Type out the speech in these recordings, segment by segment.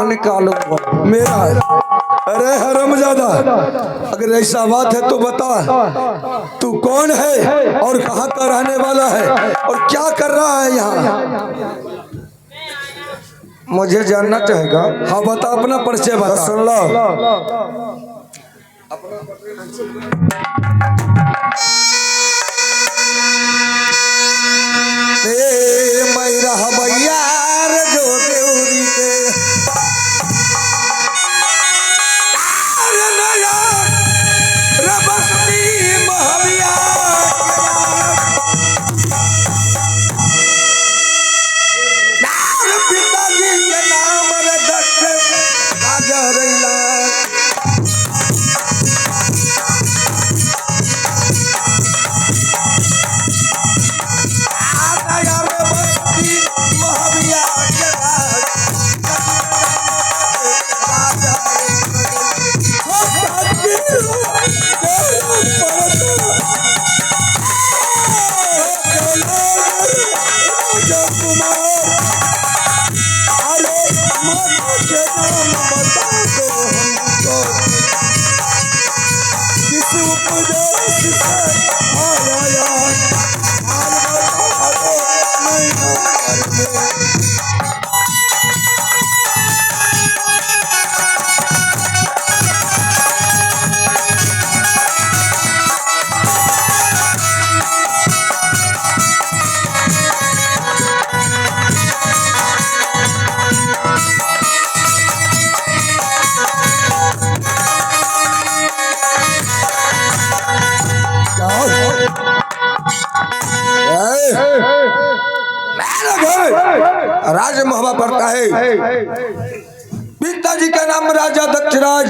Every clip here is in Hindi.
आंखों निकालूंगा। मेरा है। अरे हरामजादा, अगर ऐसा बात है तो बता तू कौन है और कहाँ का रहने वाला है और क्या कर रहा है यहाँ? मुझे जानना चाहेगा? हाँ बता, अपना परिचय बता। सुन लो। मैरा भैया जो देवरी के पिताजी के नाम दक्ष राजा रैला। राज महबा पड़ता है। पिताजी का नाम राजा दक्षराज,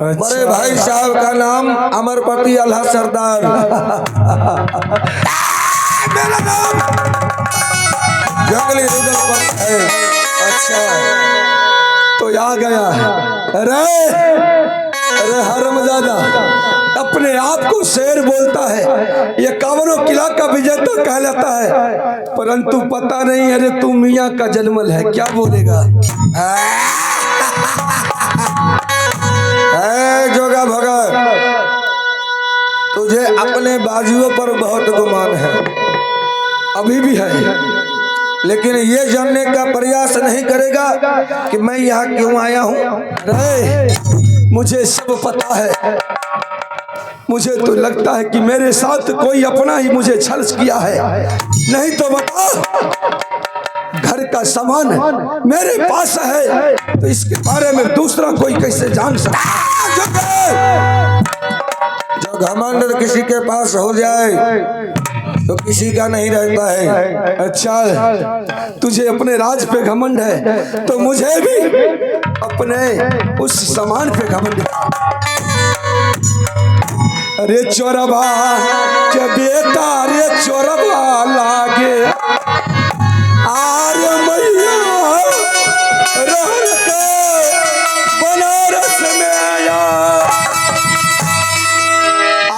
बड़े भाई साहब का नाम अमरपति अल्लाह सरदार, मेरा नाम जंगली रुदल है। अच्छा तो आ गया। अरे अरे हरामजादा, अपने आप को शेर बोलता है, ये कावरों किला का विजेता कहलाता है, परंतु पता नहीं अरे तू मियाँ का जन्मल है, क्या बोलेगा? जोगा भगत, तुझे अपने बाजुओं पर बहुत गुमान है, अभी भी है, लेकिन ये जानने का प्रयास नहीं करेगा कि मैं यहाँ क्यों आया हूँ। अरे मुझे सब पता है, मुझे तो लगता है कि मेरे साथ कोई अपना ही मुझे छल किया है, नहीं तो बता घर का सामान मेरे पास है तो इसके बारे में दूसरा कोई कैसे जान सकता? जो घमंड किसी के पास हो जाए तो किसी का नहीं रहता है। अच्छा तुझे अपने राज पे घमंड है तो मुझे भी अपने उस सामान पे घमंड है। अरे चोरबा के बेटा, रे चोरबा लागे आर्य मैया रहर के बनारस में आया,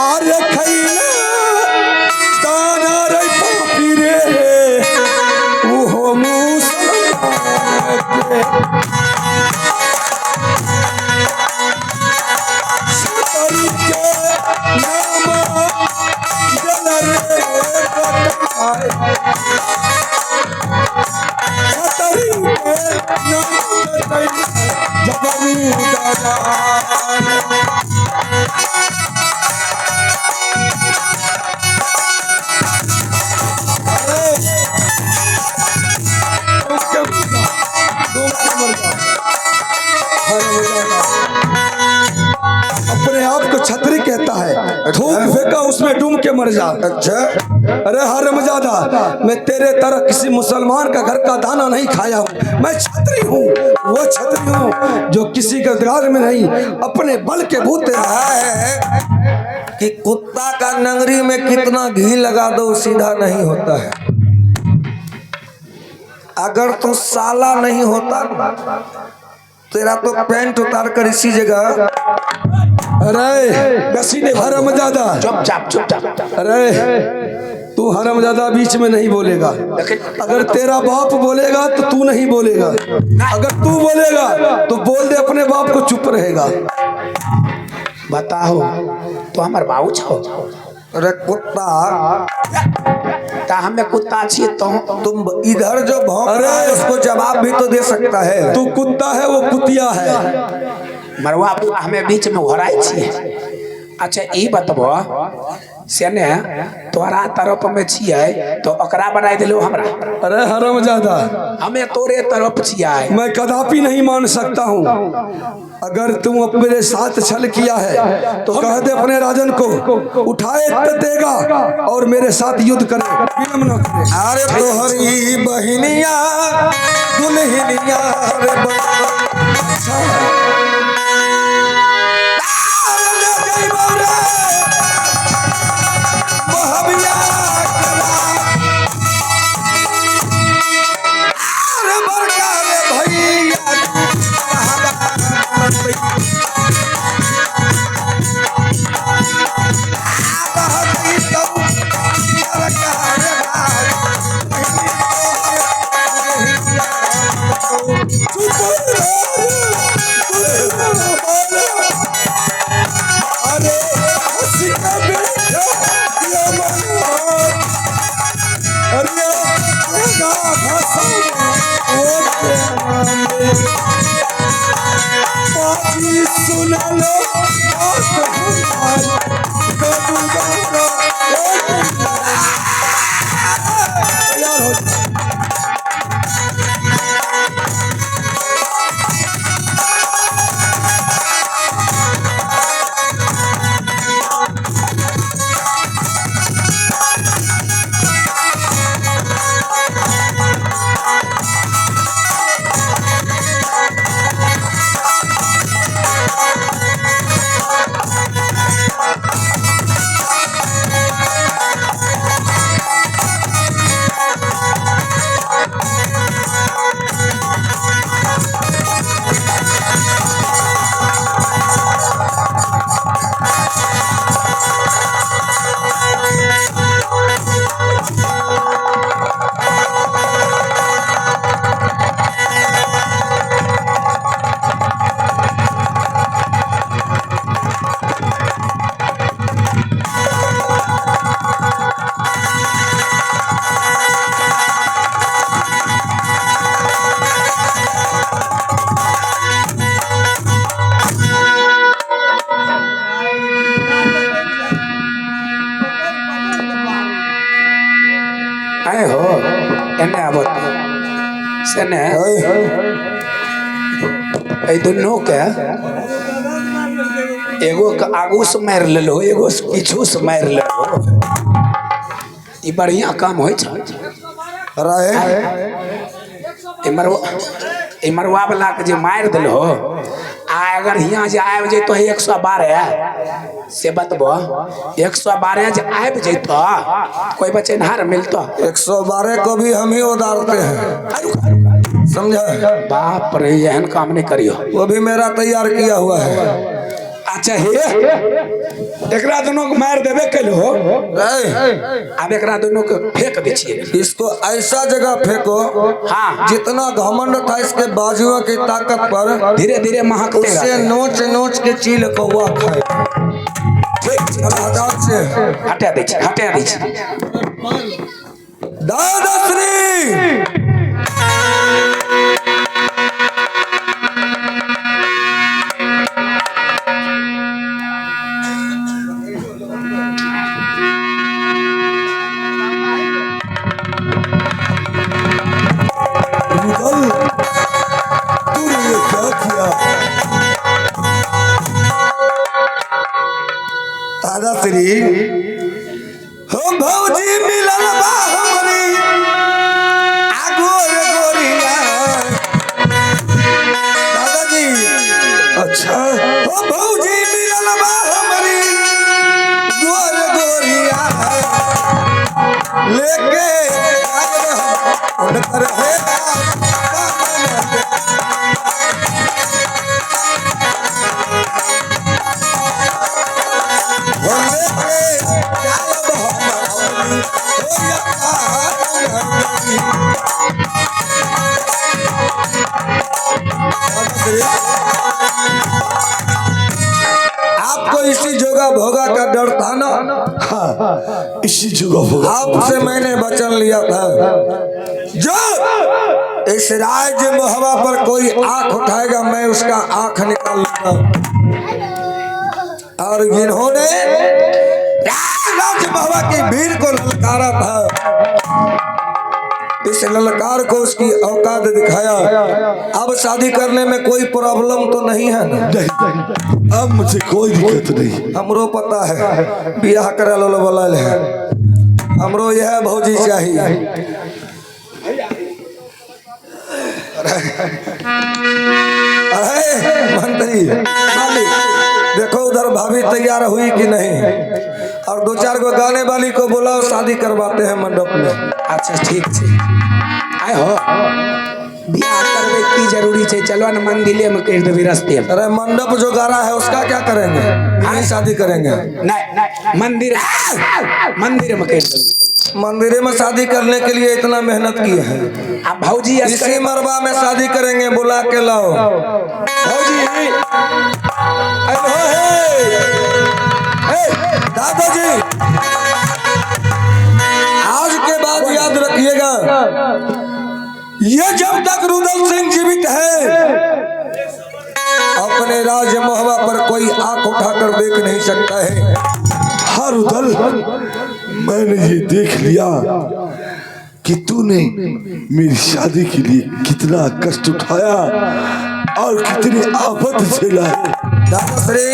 आर्य खैला दाना रे पापी रे वो मुसलमान के सतरी के नाम जल रे बताए, सतरी के नाम जबरू दादा। अपने आप को छतरी कहता है, थूक फेंका उसमें डूब के मर जा। अच्छा अरे हरामजादा, मैं तेरे तरह किसी मुसलमान का घर का दाना नहीं खाया हूँ, मैं छतरी हूँ, वो छतरी हूँ जो किसी के दराज में नहीं अपने बल के बूते है कि कुत्ता का नंगरी में कितना घी लगा दो सीधा नहीं होता है। अगर तू साला नहीं होता तेरा तो पैंट उतार कर इसी जगह। अरे बसीने हरामजादा, चुपचाप चुपचाप। अरे तू हरामजादा बीच में नहीं बोलेगा। अगर तेरा बाप बोलेगा तो तू नहीं बोलेगा, अगर तू बोलेगा तो बोल दे अपने बाप को, चुप रहेगा। बताओ तो हमार बाबू छो। अरे कुत्ता, ता हमें कुत्ता छिए तो तुम इधर जो भौंक रहा है उसको जवाब भी तो दे सकता है। तू कुत्ता है, वो कुतिया है। मरवा हमें बीच में घोराई छिए। अच्छा ई बतबो से ने तोरा तरफ में छिए तो ओकरा बनाई दिलो हमरा। अरे हरामजादा, हमें तोरे तरफ छिए। मैं कदापि नहीं मान सकता हूँ। अगर तुम मेरे साथ छल किया है तो कह दे अपने राजन को उठाए तो देगा और मेरे साथ युद्ध करे, विलम्ब न करे। अरे तोहरी बहनिया दुल्हनिया रे सुन लो तैयार हो। आए हो एने आबो से ने ए दोनों के एगो के आगू से मार लेलो, एगो से पीछू से मार लेलो। ई बढ़िया काम होय छ रहे। इमरवा वाला के जे मार दिलो आ अगर यहाँ जे आबि जैतो 112 से बतबो 112 जे आबि जैतो कोई बच्चे नहार मिलतो। 112 को भी हम ही उतारते हैं, समझा? बाप रे, एहन काम नहीं करियो। वो भी मेरा तैयार किया हुआ है। अच्छा हे एकरा दोनों को मार देबे कलो, अब एकरा दोनों को फेंक दे छिए। इसको ऐसा जगह फेंको हाँ, जितना घमंड था इसके बाजुओं की ताकत पर, धीरे धीरे महकते उससे रहे। नोच नोच के चील कौवा खाए। से हटा दे छी, हटा दे छी। दादाश्री दादाश्री हम भौजी मिलल बा हमरी आपको इसी जोगा भोगा का डर था ना? हाँ, इसी जगह होगा। आपसे मैंने वचन लिया था, जो इस राज्य मोहबा पर कोई आंख उठाएगा मैं उसका आंख निकाल लूंगा। और जिन्होंने राज्य मोहबा की भीड़ को ललकारा था, इस ललकार को उसकी औकात दिखाया। अब शादी करने में कोई प्रॉब्लम तो नहीं है ना? नहीं, अब मुझे कोई दिक्कत नहीं। हमरो पता है बियाह करे लो बोला है, हमरो यह भौजी चाहिए। अरे मंत्री मालिक, देखो उधर भाभी तैयार हुई कि नहीं, और दो चार गो गाने वाली को बुलाओ, शादी करवाते हैं मंडप में। अच्छा ठीक है, आए हो बियाह करवे की जरूरी है, चलो न मंदिले में कर देवी रस्ते। अरे मंडप जो गारा है उसका क्या करेंगे? नहीं शादी करेंगे। नहीं मंदिर मंदिर में कर देवी। मंदिर में शादी करने के लिए इतना मेहनत की है, अब भौजी इसी मरबा में शादी करेंगे, बुला के लाओ भौजी। दादाजी आज के बाद याद रखिएगा, ये जब तक रुदल सिंह जीवित है अपने राज्य मोहबा पर कोई आंख उठाकर देख नहीं सकता है। हर उधर मैंने ये देख लिया कि तूने मेरी शादी के लिए कितना कष्ट उठाया और कितनी आफत झेला है। दादाश्री,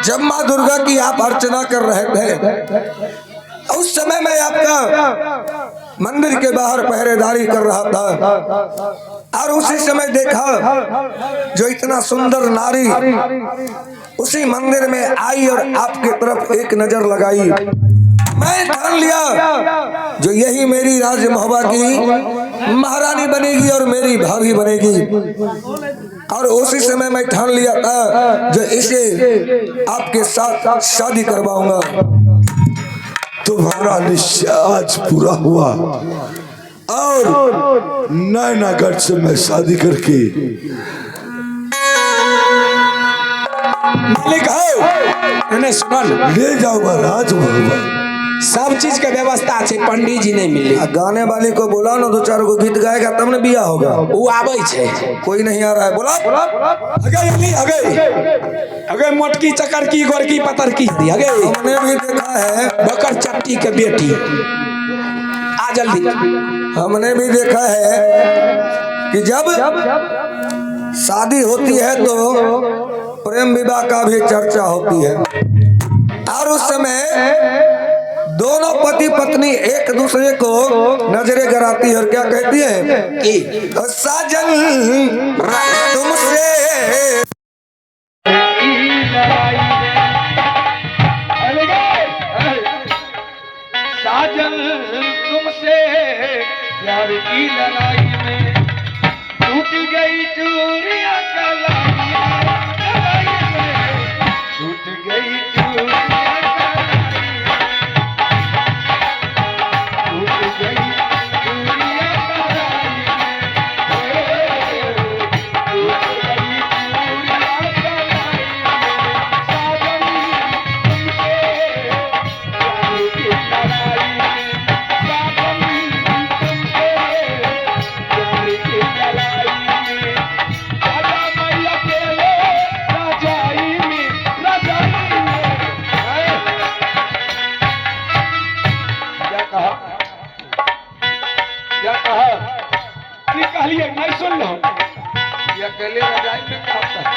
जब माँ दुर्गा की आप अर्चना कर रहे थे उस समय मैं आपका मंदिर के बाहर पहरेदारी कर रहा था, और उसी समय देखा जो इतना सुंदर नारी उसी मंदिर में आई और आपके तरफ एक नजर लगाई। मैं ठान लिया जो यही मेरी राज मोहबा की महारानी बनेगी और मेरी भाभी बनेगी, और उसी समय मैं ठान लिया था जो इसे आपके साथ शादी करवाऊंगा। तुम्हारा निश्चय आज पूरा हुआ और नैनागढ़ से मैं शादी करके मालिक हो इन्हें सुनल ले जाऊंगा राज मोहबा। सब चीज के व्यवस्था है, पंडित जी नहीं मिले। गाने वाली को बोला ना, दो चार गो गीत गाएगा तब न बिया होगा। वो आवे छे, कोई नहीं आ रहा है, बोला अगे मोटकी चकर की गोरकी पतर की दी अगे। हमने भी देखा है, बकर चट्टी के बेटी आ जल्दी। हमने भी देखा है कि जब शादी होती है तो प्रेम विवाह का भी चर्चा होती है, और उस समय दोनों पति पत्नी एक दूसरे को नजरें गड़ाती है और क्या कहती है, साजन तुमसे साजन तुमसे प्यार की लड़ाई में टूट गई चूड़ियां कलाई में, टूट गई चूड़ियां नहीं सुन लो, ये अकेले रजाई में कहता है